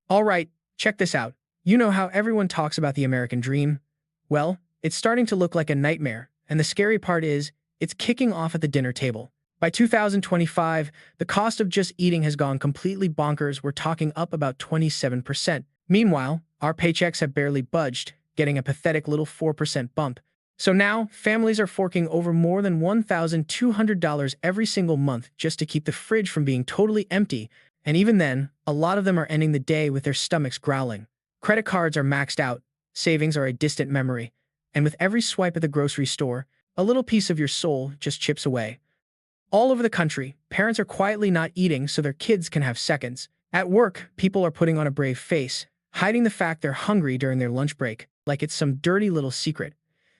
All right, check this out. You know how everyone talks about the American dream? Well, it's starting to look like a nightmare, and the scary part is, it's kicking off at the dinner table. By 2025, the cost of just eating has gone completely bonkers. We're talking up about 27%. Meanwhile, our paychecks have barely budged, getting a pathetic little 4% bump. So now, families are forking over more than $1,200 every single month just to keep the fridge from being totally empty, and even then, a lot of them are ending the day with their stomachs growling. Credit cards are maxed out, savings are a distant memory, and with every swipe at the grocery store, a little piece of your soul just chips away. All over the country, parents are quietly not eating so their kids can have seconds. At work, people are putting on a brave face, hiding the fact they're hungry during their lunch break, like it's some dirty little secret.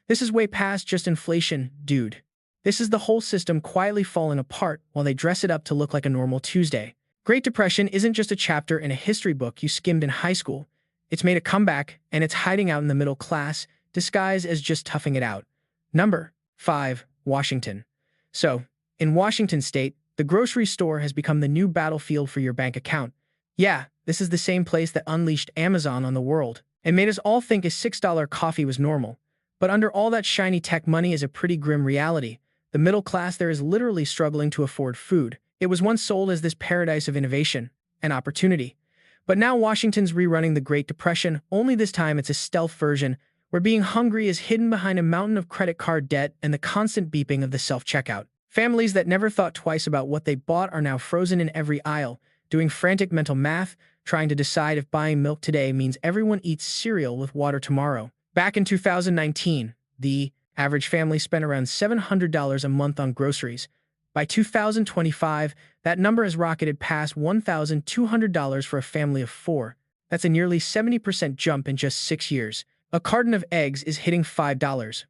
This is way past just inflation, dude. This is the whole system quietly falling apart while they dress it up to look like a normal Tuesday. Great Depression isn't just a chapter in a history book you skimmed in high school. It's made a comeback, and it's hiding out in the middle class, disguised as just toughing it out. Number 5. Washington. So, in Washington state, the grocery store has become the new battlefield for your bank account. Yeah, this is the same place that unleashed Amazon on the world and made us all think a $6 coffee was normal. But under all that shiny tech money is a pretty grim reality. The middle class there is literally struggling to afford food. It was once sold as this paradise of innovation and opportunity. But now Washington's rerunning the Great Depression, only this time it's a stealth version, where being hungry is hidden behind a mountain of credit card debt and the constant beeping of the self-checkout. Families that never thought twice about what they bought are now frozen in every aisle, doing frantic mental math, trying to decide if buying milk today means everyone eats cereal with water tomorrow. Back in 2019, the average family spent around $700 a month on groceries. By 2025, that number has rocketed past $1,200 for a family of 4. That's a nearly 70% jump in just 6 years. A carton of eggs is hitting $5.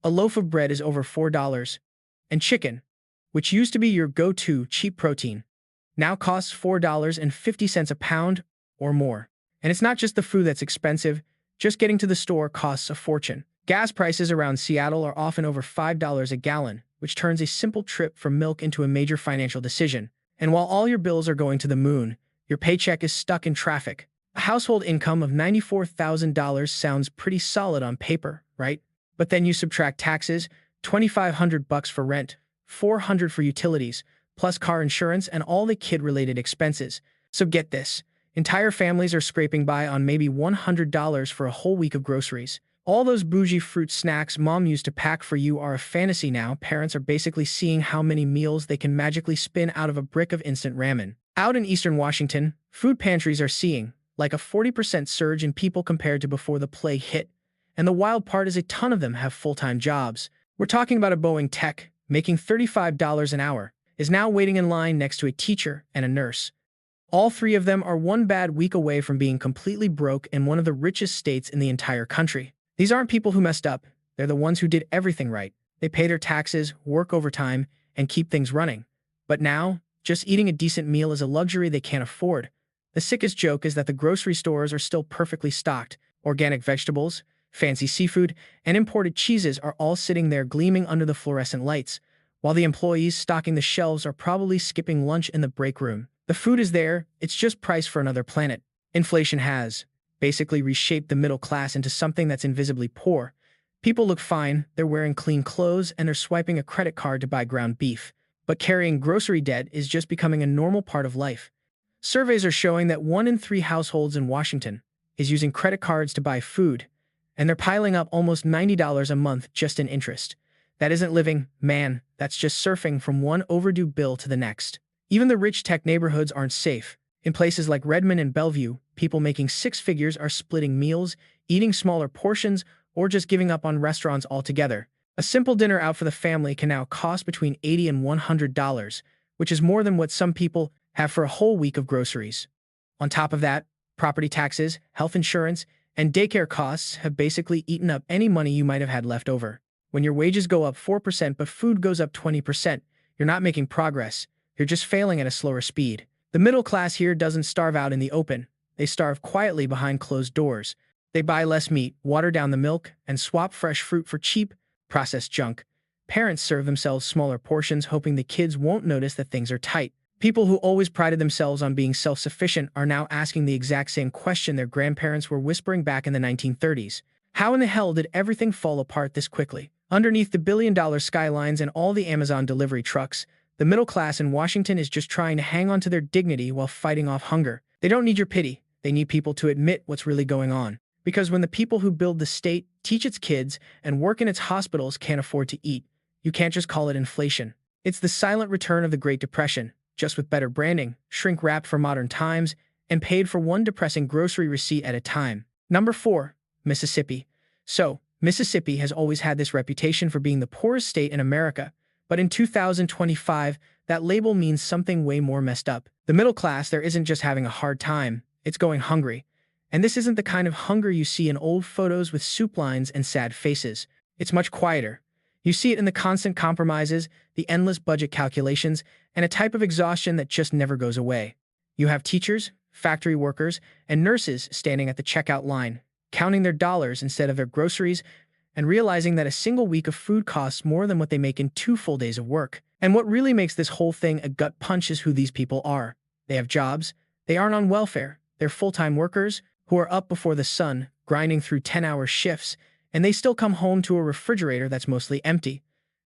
A loaf of bread is over $4. And chicken, which used to be your go-to cheap protein, now costs $4.50 a pound or more. And it's not just the food that's expensive, just getting to the store costs a fortune. Gas prices around Seattle are often over $5 a gallon, which turns a simple trip for milk into a major financial decision. And while all your bills are going to the moon, your paycheck is stuck in traffic. A household income of $94,000 sounds pretty solid on paper, right? But then you subtract taxes, $2,500 for rent, $400 for utilities, plus car insurance and all the kid-related expenses. So get this, entire families are scraping by on maybe $100 for a whole week of groceries. All those bougie fruit snacks mom used to pack for you are a fantasy now. Parents are basically seeing how many meals they can magically spin out of a brick of instant ramen. Out in eastern Washington, food pantries are seeing like a 40% surge in people compared to before the plague hit. And the wild part is a ton of them have full-time jobs. We're talking about a Boeing tech, making $35 an hour, is now waiting in line next to a teacher and a nurse. All three of them are one bad week away from being completely broke in one of the richest states in the entire country. These aren't people who messed up. They're the ones who did everything right. They pay their taxes, work overtime, and keep things running. But now, just eating a decent meal is a luxury they can't afford. The sickest joke is that the grocery stores are still perfectly stocked. Organic vegetables, fancy seafood, and imported cheeses are all sitting there gleaming under the fluorescent lights, while the employees stocking the shelves are probably skipping lunch in the break room. The food is there, it's just priced for another planet. Inflation has basically reshaped the middle class into something that's invisibly poor. People look fine, they're wearing clean clothes, and they're swiping a credit card to buy ground beef. But carrying grocery debt is just becoming a normal part of life. Surveys are showing that 1 in 3 households in Washington is using credit cards to buy food, and they're piling up almost $90 a month just in interest. That isn't living, man, that's just surfing from one overdue bill to the next. Even the rich tech neighborhoods aren't safe. In places like Redmond and Bellevue, people making 6 figures are splitting meals, eating smaller portions, or just giving up on restaurants altogether. A simple dinner out for the family can now cost between $80 and $100, which is more than what some people have for a whole week of groceries. On top of that, property taxes, health insurance, and daycare costs have basically eaten up any money you might have had left over. When your wages go up 4% but food goes up 20%, you're not making progress. You're just failing at a slower speed. The middle class here doesn't starve out in the open. They starve quietly behind closed doors. They buy less meat, water down the milk, and swap fresh fruit for cheap, processed junk. Parents serve themselves smaller portions hoping the kids won't notice that things are tight. People who always prided themselves on being self-sufficient are now asking the exact same question their grandparents were whispering back in the 1930s. How in the hell did everything fall apart this quickly? Underneath the billion-dollar skylines and all the Amazon delivery trucks, the middle class in Washington is just trying to hang on to their dignity while fighting off hunger. They don't need your pity. They need people to admit what's really going on. Because when the people who build the state, teach its kids, and work in its hospitals can't afford to eat, you can't just call it inflation. It's the silent return of the Great Depression, just with better branding, shrink-wrapped for modern times, and paid for one depressing grocery receipt at a time. Number 4. Mississippi. So, Mississippi has always had this reputation for being the poorest state in America, but in 2025, that label means something way more messed up. The middle class there isn't just having a hard time, it's going hungry. And this isn't the kind of hunger you see in old photos with soup lines and sad faces. It's much quieter. You see it in the constant compromises, the endless budget calculations, and a type of exhaustion that just never goes away. You have teachers, factory workers, and nurses standing at the checkout line, counting their dollars instead of their groceries, and realizing that a single week of food costs more than what they make in 2 full days of work. And what really makes this whole thing a gut punch is who these people are. They have jobs. They aren't on welfare. They're full-time workers who are up before the sun, grinding through 10-hour shifts, and they still come home to a refrigerator that's mostly empty.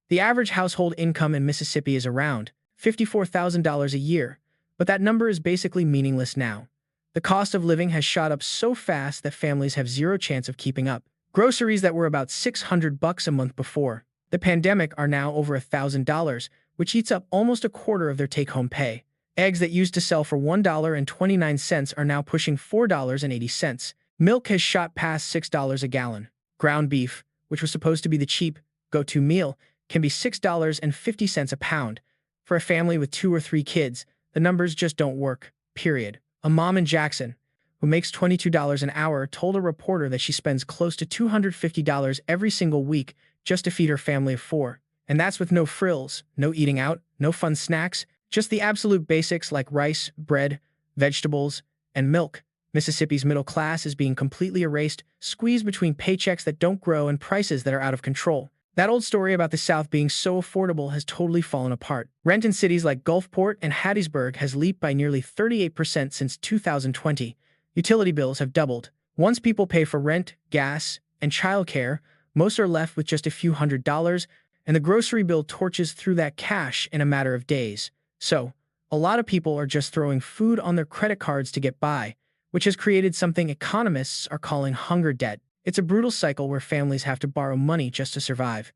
The average household income in Mississippi is around $54,000 a year, but that number is basically meaningless now. The cost of living has shot up so fast that families have zero chance of keeping up. Groceries that were about $600 a month before the pandemic are now over $1,000, which eats up almost a quarter of their take-home pay. Eggs that used to sell for $1.29 are now pushing $4.80. Milk has shot past $6 a gallon. Ground beef, which was supposed to be the cheap, go-to meal, can be $6.50 a pound. For a family with 2 or 3 kids, the numbers just don't work, period. A mom in Jackson, who makes $22 an hour, told a reporter that she spends close to $250 every single week just to feed her family of 4. And that's with no frills, no eating out, no fun snacks, just the absolute basics like rice, bread, vegetables, and milk. Mississippi's middle class is being completely erased, squeezed between paychecks that don't grow and prices that are out of control. That old story about the South being so affordable has totally fallen apart. Rent in cities like Gulfport and Hattiesburg has leaped by nearly 38% since 2020. Utility bills have doubled. Once people pay for rent, gas, and childcare, most are left with just a few $100s, and the grocery bill torches through that cash in a matter of days. So, a lot of people are just throwing food on their credit cards to get by, which has created something economists are calling hunger debt. It's a brutal cycle where families have to borrow money just to survive.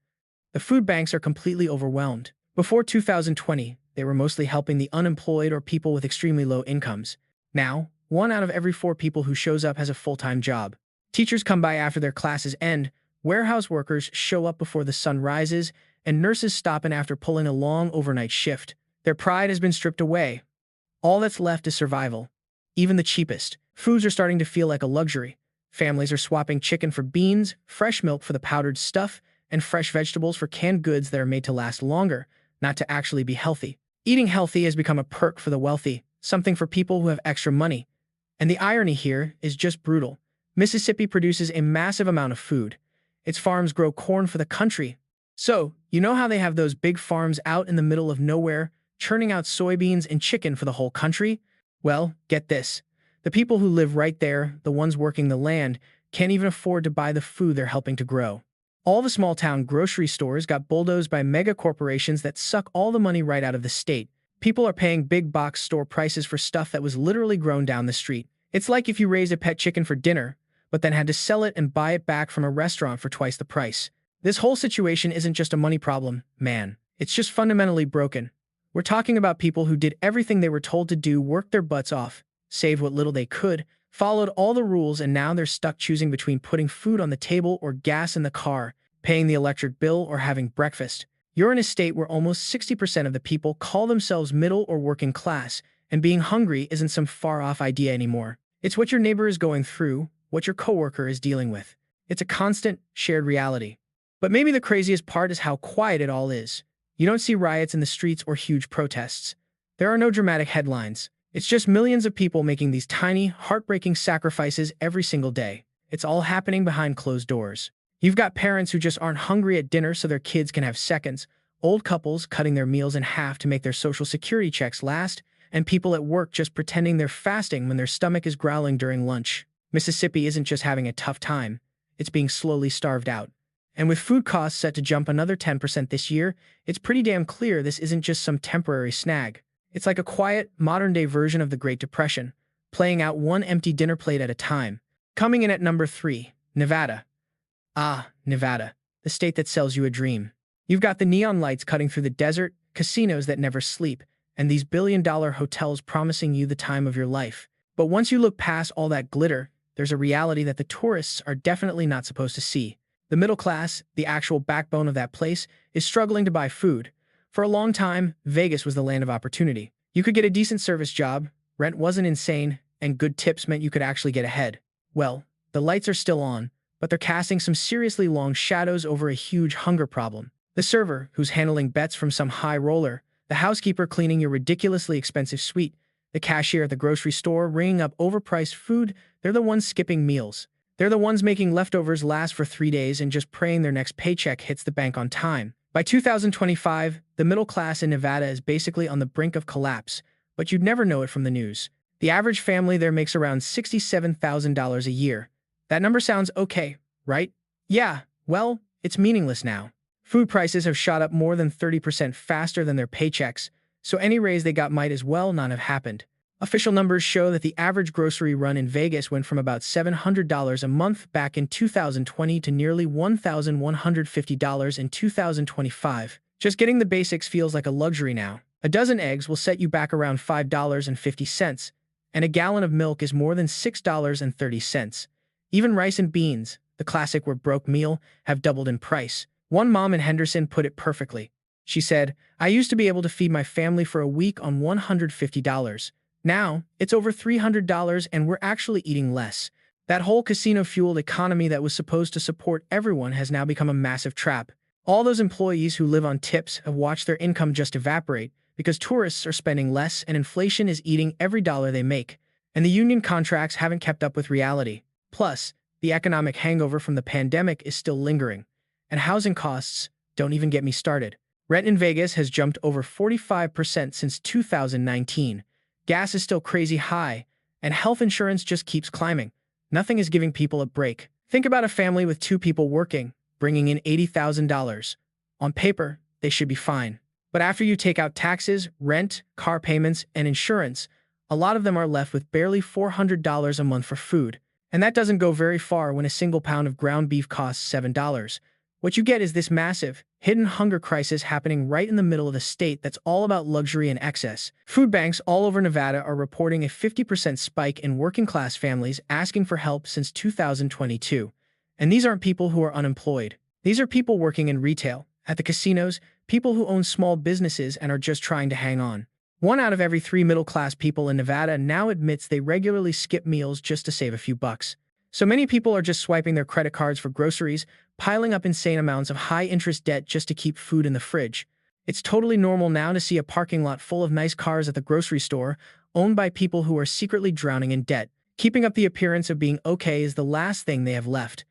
The food banks are completely overwhelmed. Before 2020, they were mostly helping the unemployed or people with extremely low incomes. Now, 1 out of every 4 people who shows up has a full-time job. Teachers come by after their classes end, warehouse workers show up before the sun rises, and nurses stop in after pulling a long overnight shift. Their pride has been stripped away. All that's left is survival. Even the cheapest foods are starting to feel like a luxury. Families are swapping chicken for beans, fresh milk for the powdered stuff, and fresh vegetables for canned goods that are made to last longer, not to actually be healthy. Eating healthy has become a perk for the wealthy, something for people who have extra money. And the irony here is just brutal. Mississippi produces a massive amount of food. Its farms grow corn for the country. So, you know how they have those big farms out in the middle of nowhere, churning out soybeans and chicken for the whole country? Well, get this. The people who live right there, the ones working the land, can't even afford to buy the food they're helping to grow. All the small-town grocery stores got bulldozed by mega corporations that suck all the money right out of the state. People are paying big box store prices for stuff that was literally grown down the street. It's like if you raised a pet chicken for dinner, but then had to sell it and buy it back from a restaurant for twice the price. This whole situation isn't just a money problem, man. It's just fundamentally broken. We're talking about people who did everything they were told to do, worked their butts off, saved what little they could, followed all the rules, and now they're stuck choosing between putting food on the table or gas in the car, paying the electric bill or having breakfast. You're in a state where almost 60% of the people call themselves middle or working class, and being hungry isn't some far-off idea anymore. It's what your neighbor is going through, what your coworker is dealing with. It's a constant, shared reality. But maybe the craziest part is how quiet it all is. You don't see riots in the streets or huge protests. There are no dramatic headlines. It's just millions of people making these tiny, heartbreaking sacrifices every single day. It's all happening behind closed doors. You've got parents who just aren't hungry at dinner so their kids can have seconds, old couples cutting their meals in half to make their social security checks last, and people at work just pretending they're fasting when their stomach is growling during lunch. Mississippi isn't just having a tough time, it's being slowly starved out. And with food costs set to jump another 10% this year, it's pretty damn clear this isn't just some temporary snag. It's like a quiet, modern-day version of the Great Depression, playing out one empty dinner plate at a time. Coming in at number 3, Nevada. Ah, Nevada, the state that sells you a dream. You've got the neon lights cutting through the desert, casinos that never sleep, and these billion-dollar hotels promising you the time of your life. But once you look past all that glitter, there's a reality that the tourists are definitely not supposed to see. The middle class, the actual backbone of that place, is struggling to buy food. For a long time, Vegas was the land of opportunity. You could get a decent service job, rent wasn't insane, and good tips meant you could actually get ahead. Well, the lights are still on, but they're casting some seriously long shadows over a huge hunger problem. The server, who's handling bets from some high roller, the housekeeper cleaning your ridiculously expensive suite, the cashier at the grocery store ringing up overpriced food, they're the ones skipping meals. They're the ones making leftovers last for 3 days and just praying their next paycheck hits the bank on time. By 2025, the middle class in Nevada is basically on the brink of collapse, but you'd never know it from the news. The average family there makes around $67,000 a year. That number sounds okay, right? Yeah, well, it's meaningless now. Food prices have shot up more than 30% faster than their paychecks, so any raise they got might as well not have happened. Official numbers show that the average grocery run in Vegas went from about $700 a month back in 2020 to nearly $1,150 in 2025. Just getting the basics feels like a luxury now. A dozen eggs will set you back around $5.50, and a gallon of milk is more than $6.30. Even rice and beans, the classic we're broke meal, have doubled in price. One mom in Henderson put it perfectly. She said, "I used to be able to feed my family for a week on $150. Now, it's over $300 and we're actually eating less." That whole casino-fueled economy that was supposed to support everyone has now become a massive trap. All those employees who live on tips have watched their income just evaporate because tourists are spending less and inflation is eating every dollar they make. And the union contracts haven't kept up with reality. Plus, the economic hangover from the pandemic is still lingering. And housing costs, don't even get me started. Rent in Vegas has jumped over 45% since 2019. Gas is still crazy high, and health insurance just keeps climbing. Nothing is giving people a break. Think about a family with 2 people working, bringing in $80,000. On paper, they should be fine. But after you take out taxes, rent, car payments, and insurance, a lot of them are left with barely $400 a month for food. And that doesn't go very far when a single pound of ground beef costs $7. What you get is this massive, hidden hunger crisis happening right in the middle of a state that's all about luxury and excess. Food banks all over Nevada are reporting a 50% spike in working-class families asking for help since 2022. And these aren't people who are unemployed. These are people working in retail, at the casinos, people who own small businesses and are just trying to hang on. 1 out of every 3 middle-class people in Nevada now admits they regularly skip meals just to save a few bucks. So many people are just swiping their credit cards for groceries, piling up insane amounts of high-interest debt just to keep food in the fridge. It's totally normal now to see a parking lot full of nice cars at the grocery store, owned by people who are secretly drowning in debt. Keeping up the appearance of being okay is the last thing they have left.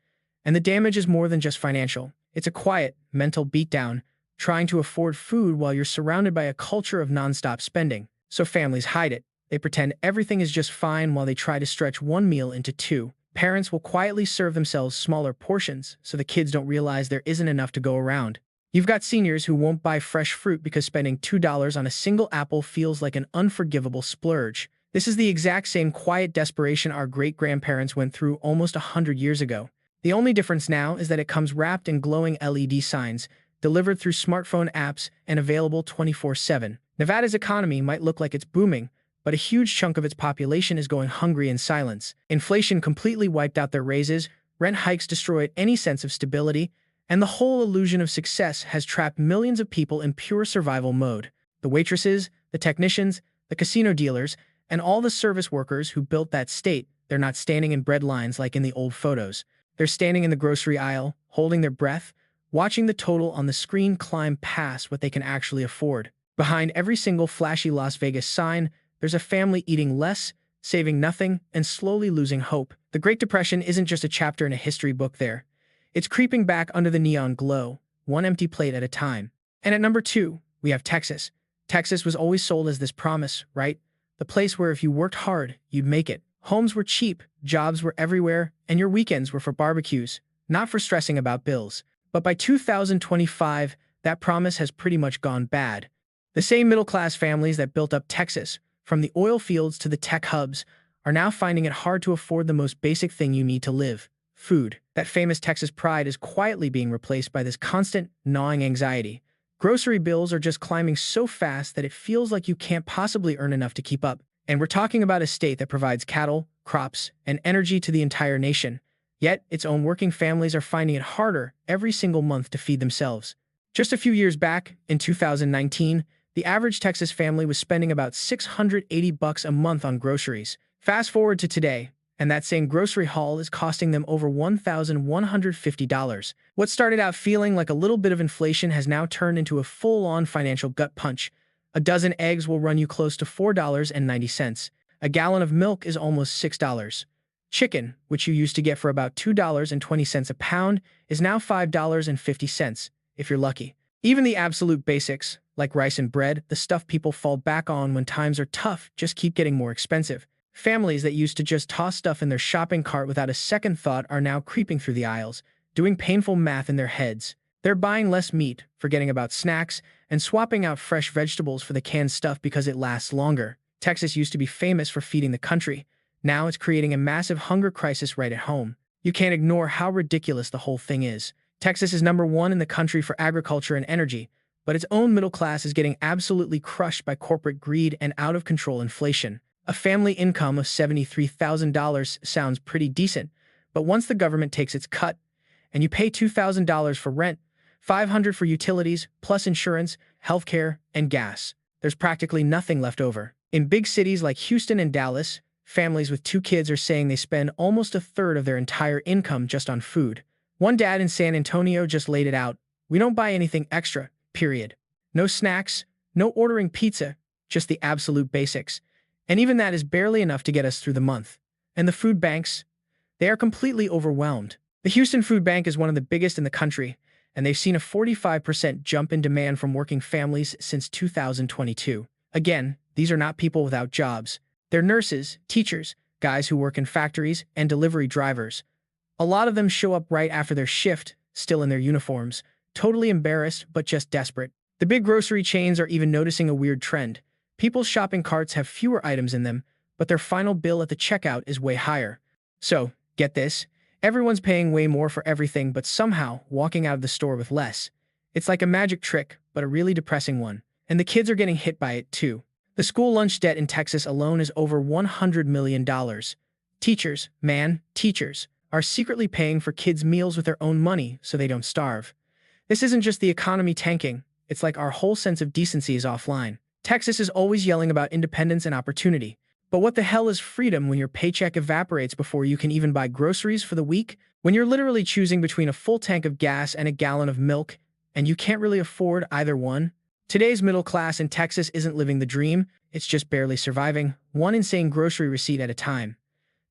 And the damage is more than just financial. It's a quiet, mental beatdown, trying to afford food while you're surrounded by a culture of nonstop spending. So families hide it. They pretend everything is just fine while they try to stretch one meal into 2. Parents will quietly serve themselves smaller portions so the kids don't realize there isn't enough to go around. You've got seniors who won't buy fresh fruit because spending $2 on a single apple feels like an unforgivable splurge. This is the exact same quiet desperation our great-grandparents went through almost 100 years ago. The only difference now is that it comes wrapped in glowing LED signs, delivered through smartphone apps, and available 24/7. Nevada's economy might look like it's booming, but a huge chunk of its population is going hungry in silence. Inflation completely wiped out their raises, rent hikes destroyed any sense of stability, and the whole illusion of success has trapped millions of people in pure survival mode. The waitresses, the technicians, the casino dealers, and all the service workers who built that state, they're not standing in bread lines like in the old photos. They're standing in the grocery aisle, holding their breath, watching the total on the screen climb past what they can actually afford. Behind every single flashy Las Vegas sign, there's a family eating less, saving nothing, and slowly losing hope. The Great Depression isn't just a chapter in a history book there. It's creeping back under the neon glow, one empty plate at a time. And at number 2, we have Texas. Texas was always sold as this promise, right? the place where if you worked hard, you'd make it. Homes were cheap, jobs were everywhere, and your weekends were for barbecues, not for stressing about bills. But by 2025, that promise has pretty much gone bad. The same middle-class families that built up Texas, from the oil fields to the tech hubs, are now finding it hard to afford the most basic thing you need to live: food. That famous Texas pride is quietly being replaced by this constant, gnawing anxiety. Grocery bills are just climbing so fast that it feels like you can't possibly earn enough to keep up. And we're talking about a state that provides cattle, crops, and energy to the entire nation. Yet, its own working families are finding it harder every single month to feed themselves. Just a few years back, in 2019, the average Texas family was spending about $680 a month on groceries. Fast forward to today, and that same grocery haul is costing them over $1,150. What started out feeling like a little bit of inflation has now turned into a full-on financial gut punch. A dozen eggs will run you close to $4.90. A gallon of milk is almost $6. Chicken, which you used to get for about $2.20 a pound, is now $5.50, if you're lucky. Even the absolute basics, like rice and bread, the stuff people fall back on when times are tough, just keep getting more expensive. Families that used to just toss stuff in their shopping cart without a second thought are now creeping through the aisles, doing painful math in their heads. They're buying less meat, forgetting about snacks, and swapping out fresh vegetables for the canned stuff because it lasts longer. Texas used to be famous for feeding the country. Now it's creating a massive hunger crisis right at home. You can't ignore how ridiculous the whole thing is. Texas is #1 in the country for agriculture and energy, but its own middle class is getting absolutely crushed by corporate greed and out-of-control inflation. A family income of $73,000 sounds pretty decent, but once the government takes its cut, and you pay $2,000 for rent, $500 for utilities, plus insurance, healthcare, and gas, there's practically nothing left over. In big cities like Houston and Dallas, families with 2 kids are saying they spend almost a third of their entire income just on food. One dad in San Antonio just laid it out: "We don't buy anything extra, period. No snacks, no ordering pizza, just the absolute basics. And even that is barely enough to get us through the month." And the food banks? They are completely overwhelmed. The Houston Food Bank is one of the biggest in the country, and they've seen a 45% jump in demand from working families since 2022. Again, these are not people without jobs. They're nurses, teachers, guys who work in factories, and delivery drivers. A lot of them show up right after their shift, still in their uniforms, totally embarrassed but just desperate. The big grocery chains are even noticing a weird trend. People's shopping carts have fewer items in them, but their final bill at the checkout is way higher. So, get this, everyone's paying way more for everything but somehow walking out of the store with less. It's like a magic trick, but a really depressing one. And the kids are getting hit by it too. The school lunch debt in Texas alone is over $100 million. Teachers, teachers, are secretly paying for kids' meals with their own money so they don't starve. This isn't just the economy tanking, it's like our whole sense of decency is offline. Texas is always yelling about independence and opportunity. But what the hell is freedom when your paycheck evaporates before you can even buy groceries for the week? When you're literally choosing between a full tank of gas and a gallon of milk, and you can't really afford either one? Today's middle class in Texas isn't living the dream, it's just barely surviving, one insane grocery receipt at a time.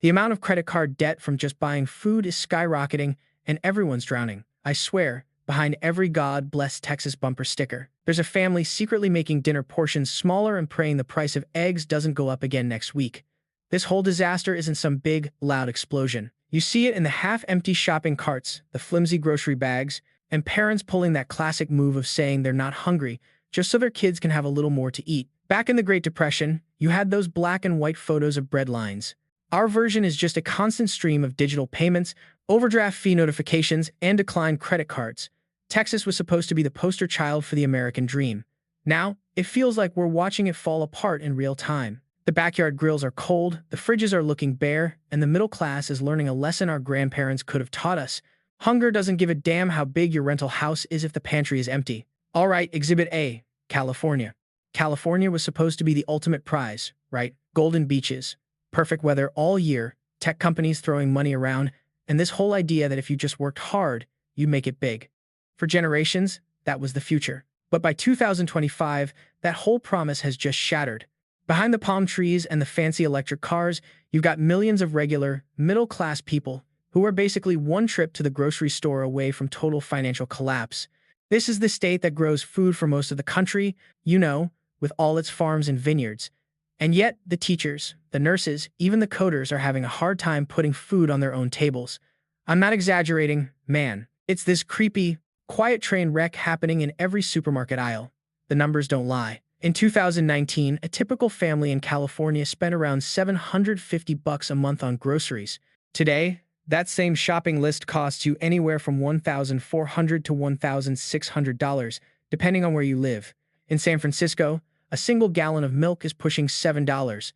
The amount of credit card debt from just buying food is skyrocketing, and everyone's drowning. I swear, behind every God bless Texas bumper sticker, there's a family secretly making dinner portions smaller and praying the price of eggs doesn't go up again next week. This whole disaster isn't some big, loud explosion. You see it in the half-empty shopping carts, the flimsy grocery bags, and parents pulling that classic move of saying they're not hungry just so their kids can have a little more to eat. Back in the Great Depression, you had those black and white photos of bread lines. Our version is just a constant stream of digital payments, overdraft fee notifications, and declined credit cards. Texas was supposed to be the poster child for the American dream. Now, it feels like we're watching it fall apart in real time. The backyard grills are cold, the fridges are looking bare, and the middle class is learning a lesson our grandparents could have taught us. Hunger doesn't give a damn how big your rental house is if the pantry is empty. All right, Exhibit A, California. California was supposed to be the ultimate prize, right? Golden beaches, perfect weather all year, tech companies throwing money around, and this whole idea that if you just worked hard, you make it big. For generations, that was the future. But by 2025, that whole promise has just shattered. Behind the palm trees and the fancy electric cars, you've got millions of regular, middle-class people who are basically one trip to the grocery store away from total financial collapse. This is the state that grows food for most of the country, with all its farms and vineyards. And yet, the teachers, the nurses, even the coders are having a hard time putting food on their own tables. I'm not exaggerating, man. It's this creepy, quiet train wreck happening in every supermarket aisle. The numbers don't lie. In 2019, a typical family in California spent around $750 a month on groceries. Today, that same shopping list costs you anywhere from $1,400 to $1,600, depending on where you live. In San Francisco, a single gallon of milk is pushing $7.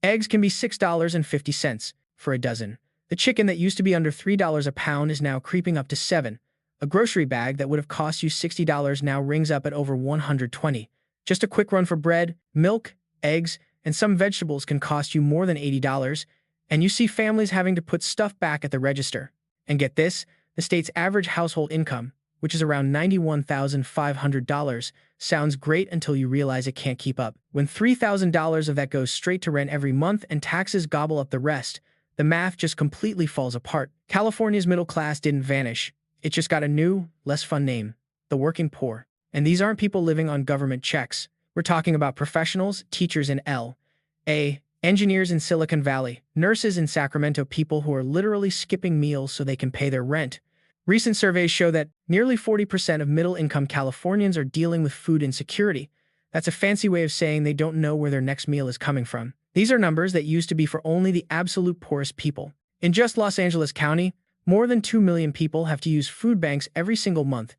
Eggs can be $6.50 for a dozen. The chicken that used to be under $3 a pound is now creeping up to $7. A grocery bag that would have cost you $60 now rings up at over $120. Just a quick run for bread, milk, eggs, and some vegetables can cost you more than $80, and you see families having to put stuff back at the register. And get this, the state's average household income, which is around $91,500, sounds great until you realize it can't keep up. When $3,000 of that goes straight to rent every month and taxes gobble up the rest, the math just completely falls apart. California's middle class didn't vanish. It just got a new, less fun name: the working poor. And these aren't people living on government checks. We're talking about professionals, teachers in L.A., engineers in Silicon Valley, nurses in Sacramento, people who are literally skipping meals so they can pay their rent. Recent surveys show that nearly 40% of middle-income Californians are dealing with food insecurity. That's a fancy way of saying they don't know where their next meal is coming from. These are numbers that used to be for only the absolute poorest people. In just Los Angeles County, more than 2 million people have to use food banks every single month,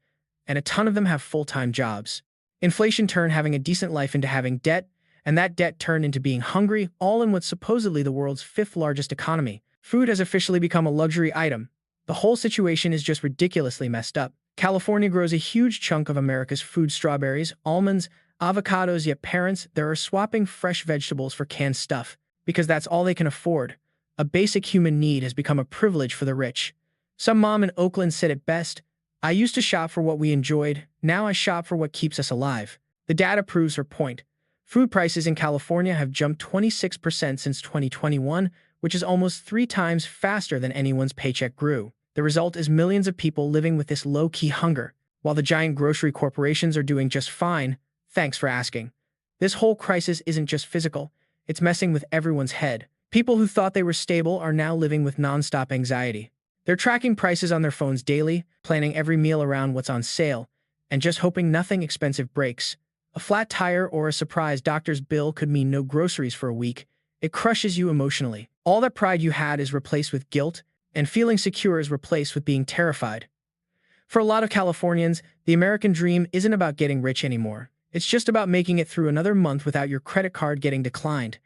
and a ton of them have full-time jobs. Inflation turned having a decent life into having debt, and that debt turned into being hungry, all in what's supposedly the world's fifth largest economy. Food has officially become a luxury item. The whole situation is just ridiculously messed up. California grows a huge chunk of America's food: strawberries, almonds, avocados, yet parents there are swapping fresh vegetables for canned stuff because that's all they can afford. A basic human need has become a privilege for the rich. Some mom in Oakland said it best: "I used to shop for what we enjoyed, now I shop for what keeps us alive." The data proves her point. Food prices in California have jumped 26% since 2021, which is almost 3 times faster than anyone's paycheck grew. The result is millions of people living with this low-key hunger, while the giant grocery corporations are doing just fine. Thanks for asking. This whole crisis isn't just physical, it's messing with everyone's head. People who thought they were stable are now living with nonstop anxiety. They're tracking prices on their phones daily, planning every meal around what's on sale, and just hoping nothing expensive breaks. A flat tire or a surprise doctor's bill could mean no groceries for a week. It crushes you emotionally. All that pride you had is replaced with guilt, and feeling secure is replaced with being terrified. For a lot of Californians, the American dream isn't about getting rich anymore. It's just about making it through another month without your credit card getting declined.